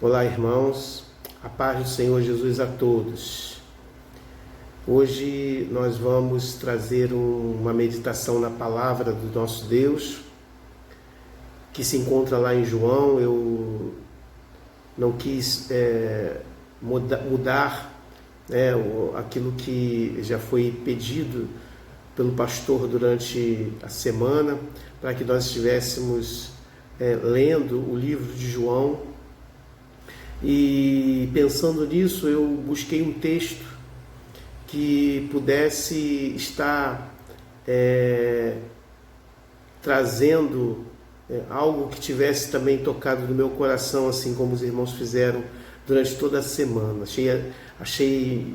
Olá, irmãos, a paz do Senhor Jesus a todos. Hoje nós vamos trazer uma meditação na palavra do nosso Deus, que se encontra lá em João. Eu não quis mudar aquilo que já foi pedido pelo pastor durante a semana, para que nós estivéssemos lendo o livro de João. E pensando nisso, eu busquei um texto que pudesse estar trazendo algo que tivesse também tocado no meu coração, assim como os irmãos fizeram durante toda a semana. Achei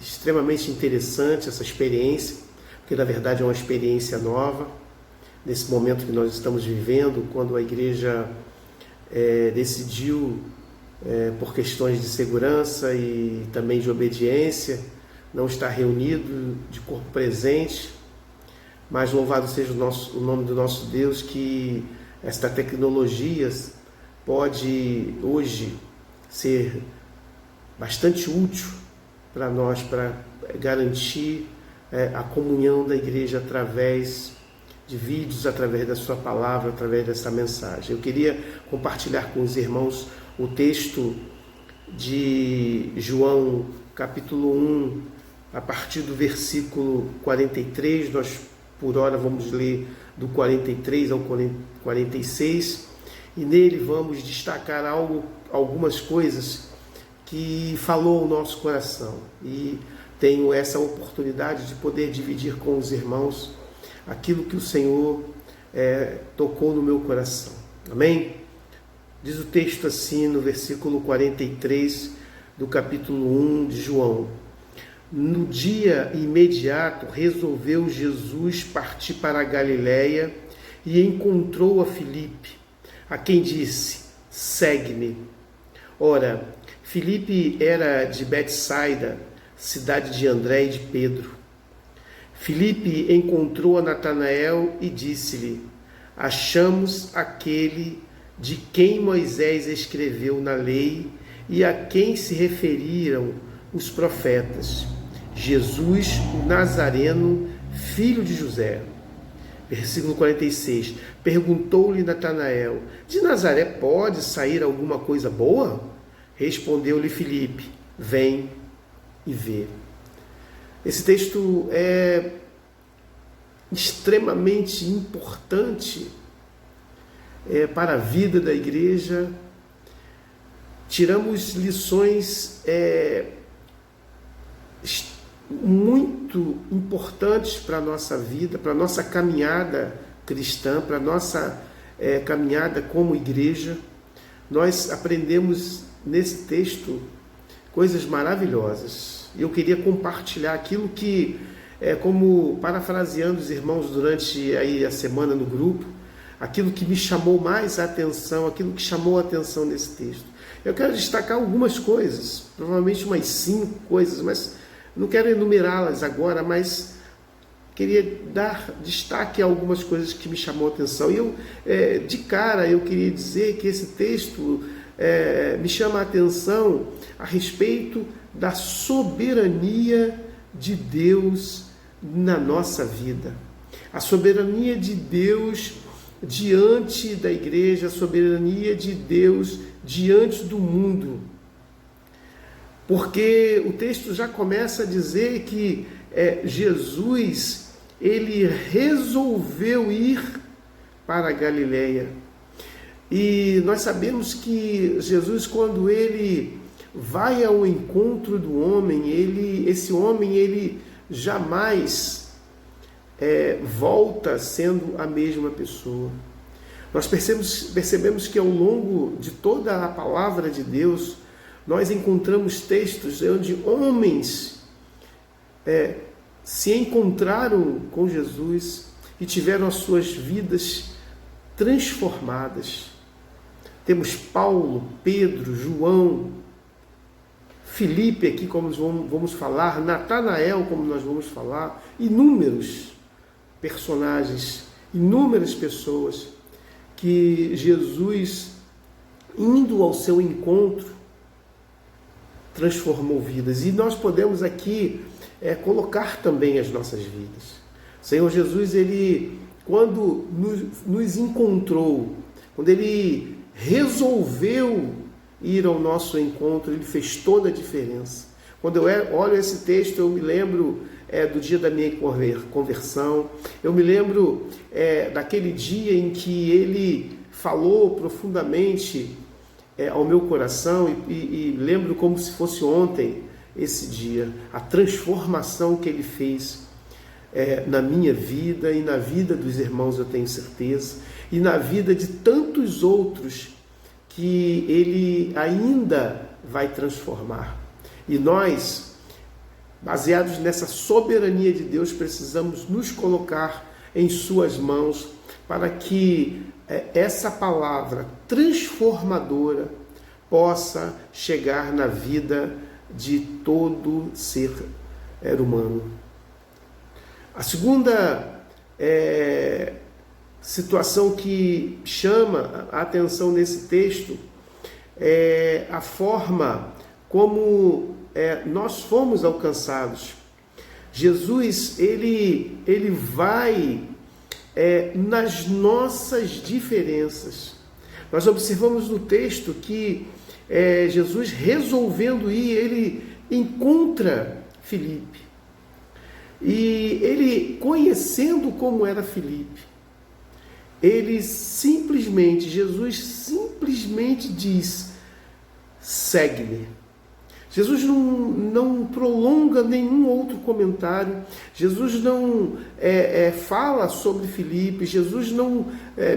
extremamente interessante essa experiência, porque na verdade é uma experiência nova, nesse momento que nós estamos vivendo, quando a igreja decidiu, por questões de segurança e também de obediência, não estar reunido de corpo presente, mas louvado seja o nome do nosso Deus, que esta tecnologia pode hoje ser bastante útil para nós, para garantir a comunhão da igreja através de vídeos, através da sua palavra, através dessa mensagem. Eu queria compartilhar com os irmãos o texto de João, capítulo 1, a partir do versículo 43, nós por hora vamos ler do 43 ao 46, e nele vamos destacar algumas coisas que falou o nosso coração, e tenho essa oportunidade de poder dividir com os irmãos aquilo que o Senhor tocou no meu coração. Amém? Diz o texto assim no versículo 43 do capítulo 1 de João: No dia imediato resolveu Jesus partir para a Galiléia e encontrou a Filipe, a quem disse: Segue-me. Ora, Filipe era de Betsaida, cidade de André e de Pedro. Filipe encontrou a Natanael e disse-lhe: Achamos aquele de quem Moisés escreveu na lei e a quem se referiram os profetas, Jesus, o Nazareno, filho de José. Versículo 46. Perguntou-lhe Natanael: De Nazaré pode sair alguma coisa boa? Respondeu-lhe Filipe: Vem e vê. Esse texto é extremamente importante para a vida da igreja. Tiramos lições muito importantes para a nossa vida, para a nossa caminhada cristã, para a nossa caminhada como igreja. Nós aprendemos nesse texto coisas maravilhosas. Eu queria compartilhar aquilo que, como parafraseando os irmãos durante a semana no grupo, aquilo que me chamou mais a atenção, aquilo que chamou a atenção nesse texto. Eu quero destacar algumas coisas, provavelmente umas 5 coisas, mas não quero enumerá-las agora, mas queria dar destaque a algumas coisas que me chamou a atenção. E de cara, eu queria dizer que esse texto me chama a atenção a respeito da soberania de Deus na nossa vida. A soberania de Deus diante da igreja, a soberania de Deus diante do mundo. Porque o texto já começa a dizer que Jesus, ele resolveu ir para a Galiléia. E nós sabemos que Jesus, quando ele vai ao encontro do homem, esse homem ele jamais volta sendo a mesma pessoa. Nós percebemos que ao longo de toda a palavra de Deus, nós encontramos textos onde homens se encontraram com Jesus e tiveram as suas vidas transformadas. Temos Paulo, Pedro, João, Filipe aqui, como vamos falar, Natanael, como nós vamos falar, inúmeros personagens, inúmeras pessoas que Jesus indo ao seu encontro, transformou vidas. E nós podemos aqui colocar também as nossas vidas. O Senhor Jesus, Ele, quando nos encontrou, quando Ele resolveu ir ao nosso encontro, Ele fez toda a diferença. Quando eu olho esse texto, eu me lembro do dia da minha conversão, eu me lembro daquele dia em que Ele falou profundamente ao meu coração e lembro como se fosse ontem esse dia, a transformação que Ele fez na minha vida e na vida dos irmãos, eu tenho certeza, e na vida de tantos outros que Ele ainda vai transformar. E nós, baseados nessa soberania de Deus, precisamos nos colocar em suas mãos para que essa palavra transformadora possa chegar na vida de todo ser humano. A segunda situação que chama a atenção nesse texto é a forma como nós fomos alcançados. Jesus, ele vai nas nossas diferenças. Nós observamos no texto que Jesus, resolvendo ir, ele encontra Filipe. E ele, conhecendo como era Filipe, Jesus simplesmente diz: segue-me. Jesus não prolonga nenhum outro comentário, Jesus não fala sobre Filipe, Jesus não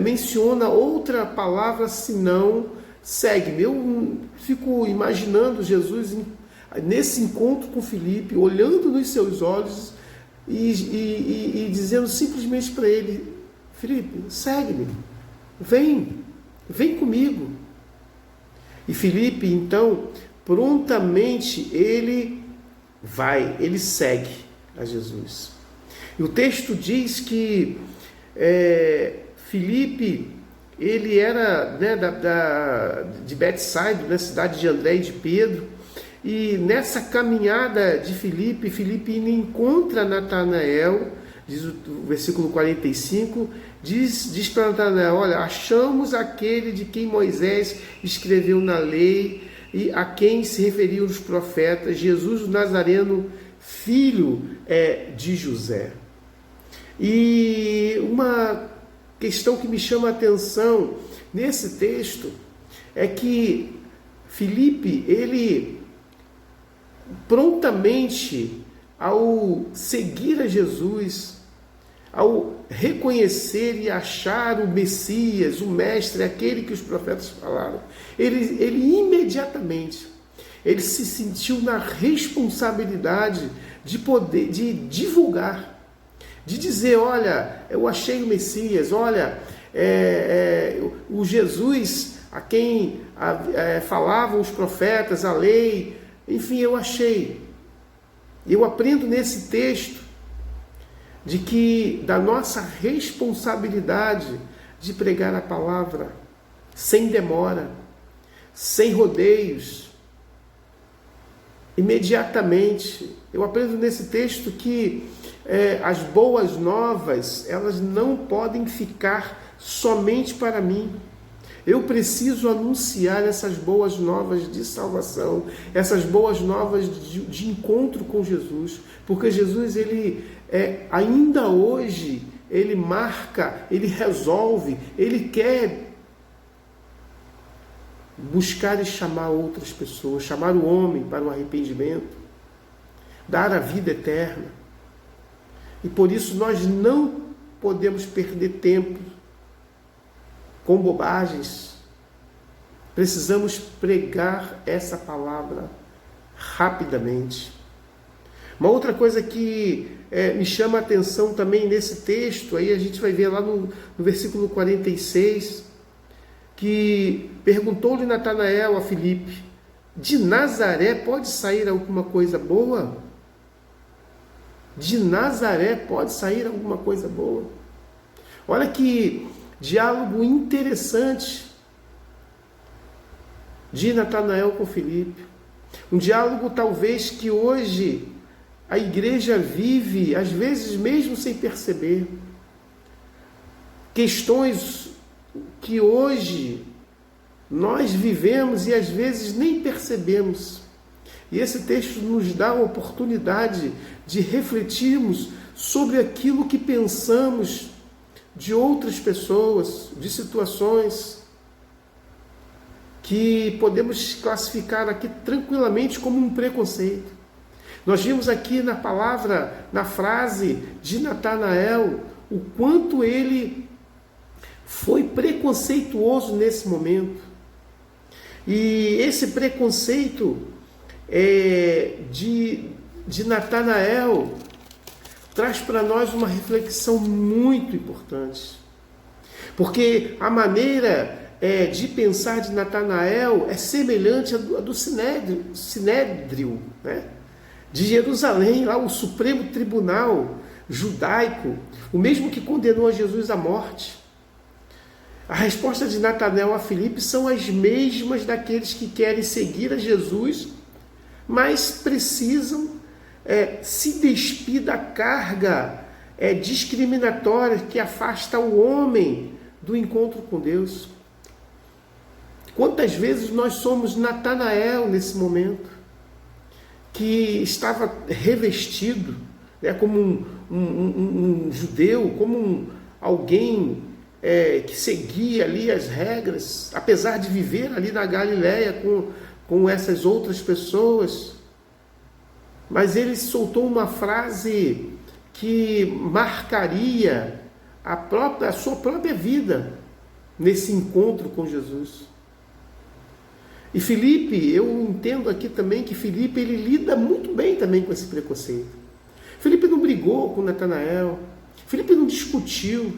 menciona outra palavra senão segue-me. Eu fico imaginando Jesus nesse encontro com Filipe, olhando nos seus olhos e dizendo simplesmente para ele: Filipe, segue-me, vem comigo. E Filipe, então, prontamente ele segue a Jesus. E o texto diz que Filipe, ele era de Betsaida, na cidade de André e de Pedro, e nessa caminhada de Filipe encontra Natanael, diz o versículo 45, diz para Natanael: olha, achamos aquele de quem Moisés escreveu na lei e a quem se referiam os profetas, Jesus o Nazareno, filho de José. E uma questão que me chama a atenção nesse texto é que Filipe, ele prontamente, ao seguir a Jesus, ao reconhecer e achar o Messias, o Mestre, aquele que os profetas falaram, ele imediatamente, ele se sentiu na responsabilidade de divulgar, de dizer: olha, eu achei o Messias, olha, o Jesus a quem falavam os profetas, a lei, enfim, eu achei. Eu aprendo nesse texto da nossa responsabilidade de pregar a palavra sem demora, sem rodeios, imediatamente. Eu aprendo nesse texto que as boas novas, elas não podem ficar somente para mim. Eu preciso anunciar essas boas novas de salvação, essas boas novas de encontro com Jesus, porque Jesus, ele ainda hoje, ele marca, ele resolve, ele quer buscar e chamar outras pessoas, chamar o homem para o arrependimento, dar a vida eterna. E por isso nós não podemos perder tempo com bobagens. Precisamos pregar essa palavra rapidamente. Uma outra coisa que me chama a atenção também nesse texto, aí a gente vai ver lá no versículo 46, que perguntou-lhe Natanael a Filipe: de Nazaré pode sair alguma coisa boa? De Nazaré pode sair alguma coisa boa? Olha que diálogo interessante. de Natanael com Filipe. Um diálogo talvez que hoje a igreja vive, às vezes mesmo sem perceber. Questões que hoje nós vivemos e às vezes nem percebemos. E esse texto nos dá a oportunidade de refletirmos sobre aquilo que pensamos de outras pessoas, de situações que podemos classificar aqui tranquilamente como um preconceito. Nós vimos aqui na palavra, na frase de Natanael, o quanto ele foi preconceituoso nesse momento. E esse preconceito de Natanael traz para nós uma reflexão muito importante. Porque a maneira de pensar de Natanael é semelhante à do Sinédrio, né? De Jerusalém, lá o Supremo Tribunal Judaico, o mesmo que condenou Jesus à morte. A resposta de Natanael a Filipe são as mesmas daqueles que querem seguir a Jesus, mas precisam se despir da carga discriminatória que afasta o homem do encontro com Deus. Quantas vezes nós somos Natanael nesse momento, que estava revestido como um judeu, como alguém que seguia ali as regras, apesar de viver ali na Galileia com essas outras pessoas. Mas ele soltou uma frase que marcaria a sua própria vida nesse encontro com Jesus. E Filipe, eu entendo aqui também que Filipe ele lida muito bem também com esse preconceito. Filipe não brigou com Natanael, Filipe não discutiu.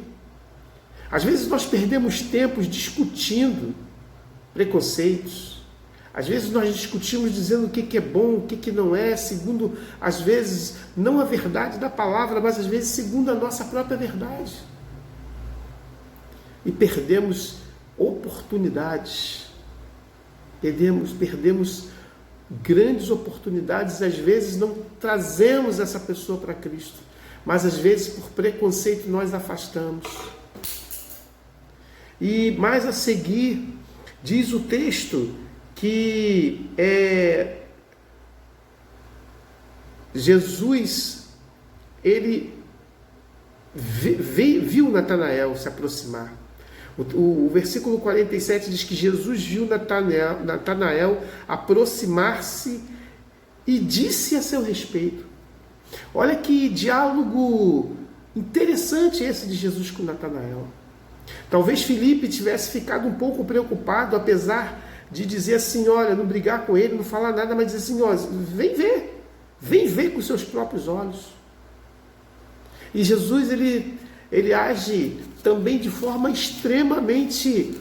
Às vezes nós perdemos tempos discutindo preconceitos. Às vezes nós discutimos dizendo o que é bom, o que não é, segundo, às vezes, não a verdade da palavra, mas às vezes segundo a nossa própria verdade. E perdemos oportunidades. Perdemos grandes oportunidades, às vezes não trazemos essa pessoa para Cristo, mas às vezes por preconceito nós afastamos. E mais a seguir, diz o texto que Jesus, ele viu Natanael se aproximar. O versículo 47 diz que Jesus viu Natanael aproximar-se e disse a seu respeito. Olha que diálogo interessante esse de Jesus com Natanael. Talvez Filipe tivesse ficado um pouco preocupado, apesar de dizer assim, olha, não brigar com ele, não falar nada, mas dizer assim, ó, vem ver com seus próprios olhos. E Jesus, ele age também de forma extremamente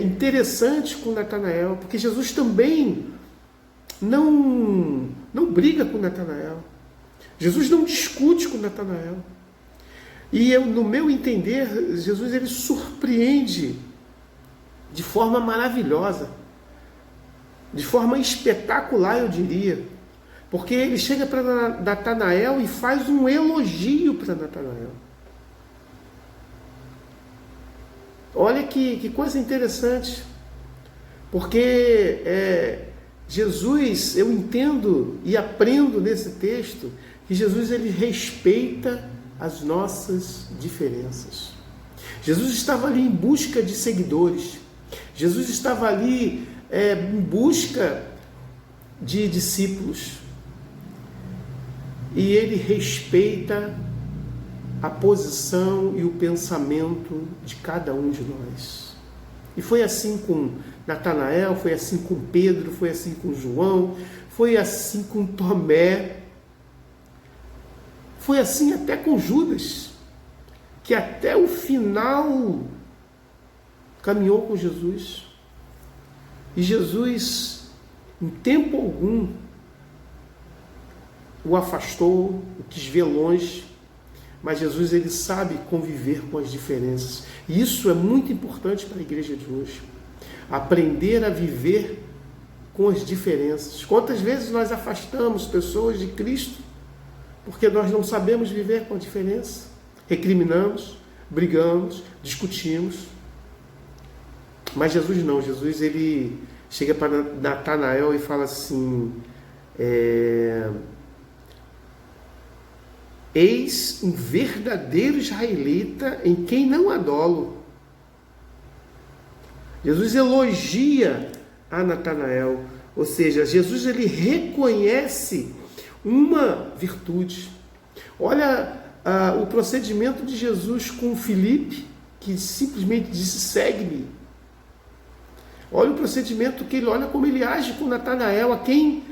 interessante com Natanael, porque Jesus também não briga com Natanael. Jesus não discute com Natanael. E no meu entender, Jesus ele surpreende de forma maravilhosa, de forma espetacular, eu diria, porque ele chega para Natanael e faz um elogio para Natanael. Olha que coisa interessante, porque Jesus, eu entendo e aprendo nesse texto que Jesus ele respeita as nossas diferenças. Jesus estava ali em busca de seguidores, Jesus estava ali em busca de discípulos, e ele respeita a posição e o pensamento de cada um de nós. E foi assim com Natanael, foi assim com Pedro, foi assim com João, foi assim com Tomé, foi assim até com Judas, que até o final caminhou com Jesus. E Jesus, em tempo algum, o afastou, o quis ver longe, mas Jesus ele sabe conviver com as diferenças. E isso é muito importante para a igreja de hoje. aprender a viver com as diferenças. Quantas vezes nós afastamos pessoas de Cristo porque nós não sabemos viver com a diferença? Recriminamos, brigamos, discutimos. Mas Jesus não. Jesus, ele chega para Natanael e fala assim: eis um verdadeiro israelita em quem não há dolo. Jesus elogia a Natanael, ou seja, Jesus ele reconhece uma virtude. Olha o procedimento de Jesus com Filipe, que simplesmente disse: segue-me. Olha o procedimento que ele, olha como ele age com Natanael, a quem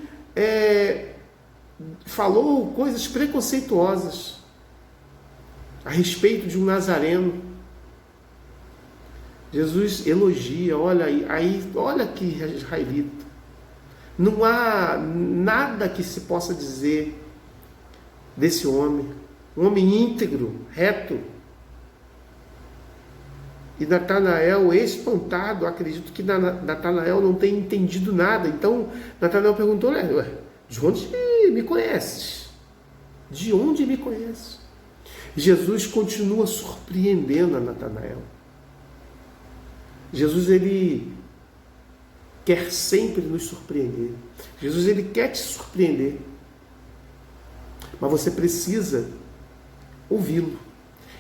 falou coisas preconceituosas a respeito de um nazareno. Jesus elogia, olha aí, olha que israelita. Não há nada que se possa dizer desse homem, um homem íntegro, reto. E Natanael, espantado, acredito que Natanael não tenha entendido nada. Então Natanael perguntou: ué, de onde me conheces? De onde me conheces? Jesus continua surpreendendo a Natanael. Jesus, ele quer sempre nos surpreender. Jesus, ele quer te surpreender. Mas você precisa ouvi-lo.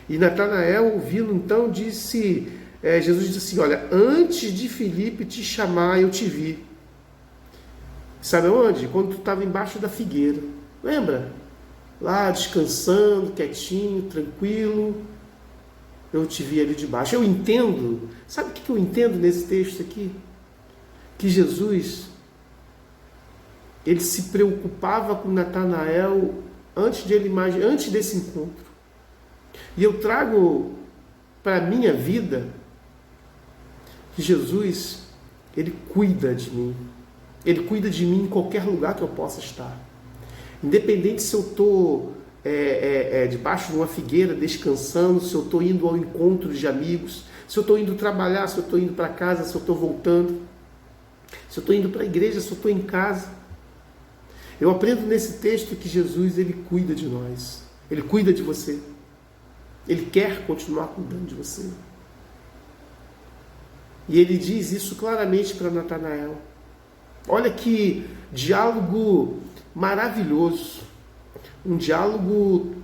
E Natanael, ouvindo, então, disse, Jesus disse assim: olha, antes de Filipe te chamar, eu te vi. Sabe onde? Quando tu estava embaixo da figueira. Lembra? Lá, descansando, quietinho, tranquilo. Eu te vi ali debaixo. Eu entendo. Sabe o que eu entendo nesse texto aqui? Que Jesus, ele se preocupava com Natanael antes desse encontro. E eu trago para a minha vida que Jesus, ele cuida de mim. Ele cuida de mim em qualquer lugar que eu possa estar. Independente se eu estou debaixo de uma figueira descansando, se eu estou indo ao encontro de amigos, se eu estou indo trabalhar, se eu estou indo para casa, se eu estou voltando, se eu estou indo para a igreja, se eu estou em casa. Eu aprendo nesse texto que Jesus, ele cuida de nós. Ele cuida de você. Ele quer continuar cuidando de você. E ele diz isso claramente para Natanael. Olha que diálogo maravilhoso. Um diálogo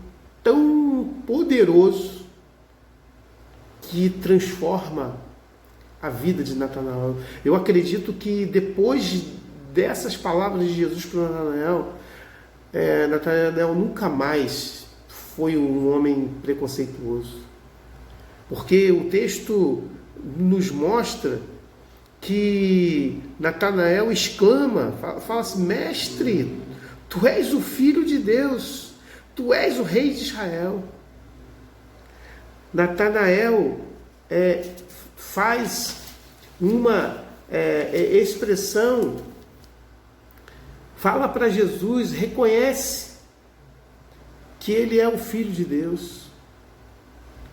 tão poderoso que transforma a vida de Natanael. Eu acredito que depois dessas palavras de Jesus para Natanael, Natanael nunca mais foi um homem preconceituoso. Porque o texto nos mostra que Natanael exclama, fala assim: mestre, tu és o Filho de Deus, tu és o Rei de Israel. Natanael faz uma expressão, fala para Jesus, reconhece que ele é o Filho de Deus.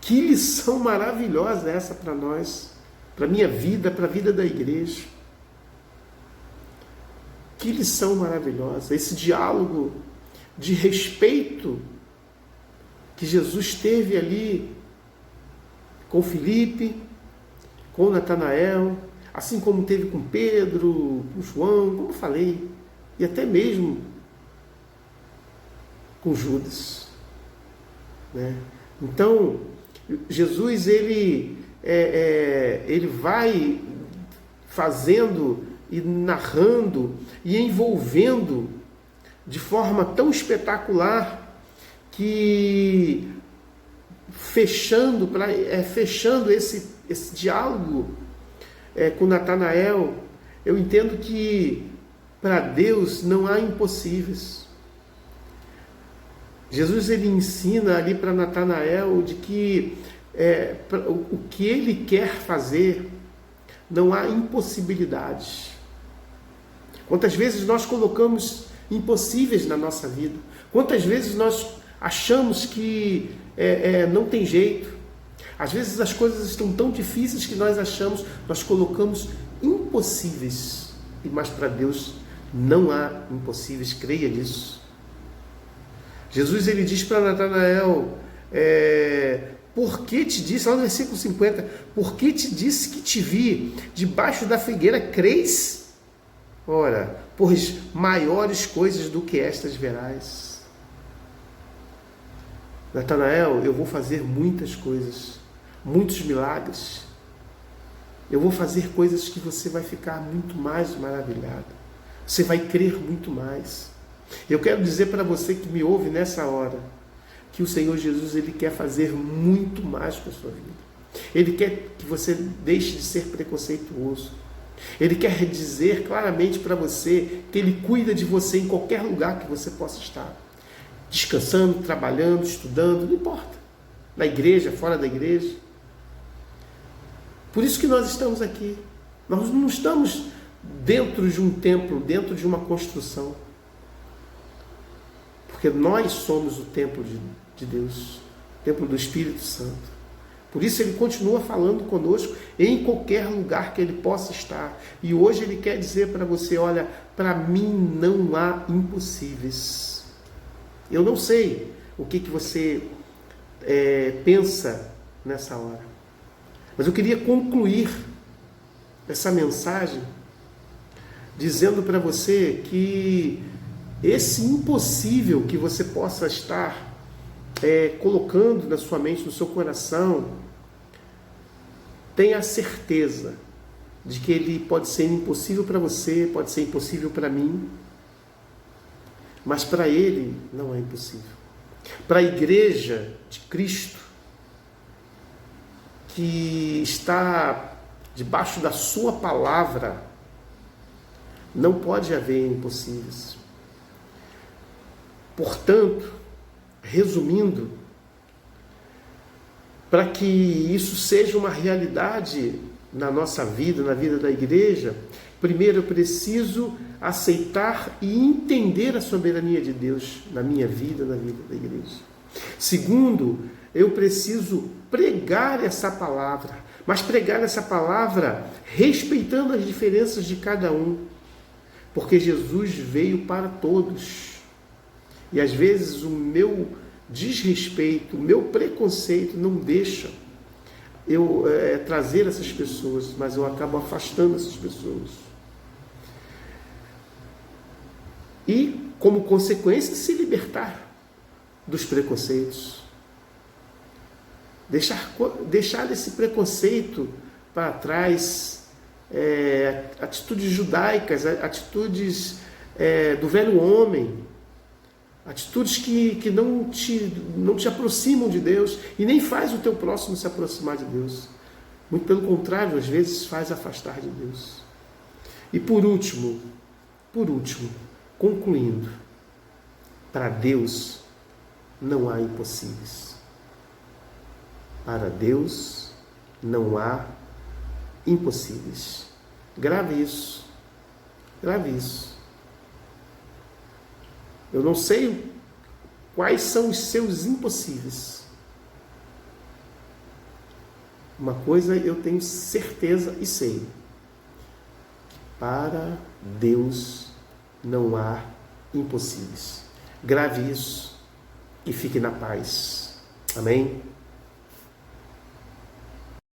Que lição maravilhosa é essa para nós, para a minha vida, para a vida da igreja. Que lição maravilhosa, esse diálogo de respeito que Jesus teve ali com Filipe, com Natanael, assim como teve com Pedro, com João, como eu falei, e até mesmo com Judas, né? Então, Jesus, ele vai fazendo e narrando e envolvendo de forma tão espetacular que fechando esse diálogo com Natanael, eu entendo que para Deus não há impossíveis. Jesus, ele ensina ali para Natanael de que o que ele quer fazer, não há impossibilidades. Quantas vezes nós colocamos impossíveis na nossa vida? Quantas vezes nós achamos que não tem jeito? Às vezes as coisas estão tão difíceis que nós achamos, nós colocamos impossíveis, mas para Deus não há impossíveis, creia nisso. Jesus ele diz para Natanael, por que te disse, lá no versículo 50, por que te disse que te vi debaixo da figueira, crês? Ora, pois maiores coisas do que estas verás. Natanael, eu vou fazer muitas coisas, muitos milagres. Eu vou fazer coisas que você vai ficar muito mais maravilhado. Você vai crer muito mais. Eu quero dizer para você que me ouve nessa hora, que o Senhor Jesus ele quer fazer muito mais com a sua vida. Ele quer que você deixe de ser preconceituoso. Ele quer dizer claramente para você que Ele cuida de você em qualquer lugar que você possa estar. Descansando, trabalhando, estudando, não importa. Na igreja, fora da igreja. Por isso que nós estamos aqui. Nós não estamos dentro de um templo, dentro de uma construção. Porque nós somos o templo de Deus, o templo do Espírito Santo. Por isso Ele continua falando conosco em qualquer lugar que Ele possa estar. E hoje Ele quer dizer para você, olha, para mim não há impossíveis. Eu não sei o que você pensa nessa hora. Mas eu queria concluir essa mensagem dizendo para você que esse impossível que você possa estar colocando na sua mente, no seu coração, tenha a certeza de que ele pode ser impossível para você, pode ser impossível para mim, mas para Ele não é impossível. Para a igreja de Cristo, que está debaixo da sua palavra, não pode haver impossíveis. Portanto, resumindo, para que isso seja uma realidade na nossa vida, na vida da igreja, primeiro eu preciso aceitar e entender a soberania de Deus na minha vida, na vida da igreja. Segundo, eu preciso pregar essa palavra, mas pregar essa palavra respeitando as diferenças de cada um, porque Jesus veio para todos. E às vezes o meu desrespeito, o meu preconceito não deixa eu trazer essas pessoas, mas eu acabo afastando essas pessoas. E, como consequência, se libertar dos preconceitos. Deixar esse preconceito para trás, atitudes judaicas, atitudes do velho homem, atitudes que não te aproximam de Deus e nem faz o teu próximo se aproximar de Deus. Muito pelo contrário, às vezes faz afastar de Deus. E por último, concluindo, para Deus não há impossíveis. Para Deus não há impossíveis. Grave isso. Grave isso. Eu não sei quais são os seus impossíveis. Uma coisa eu tenho certeza e sei. Para Deus não há impossíveis. Grave isso e fique na paz. Amém?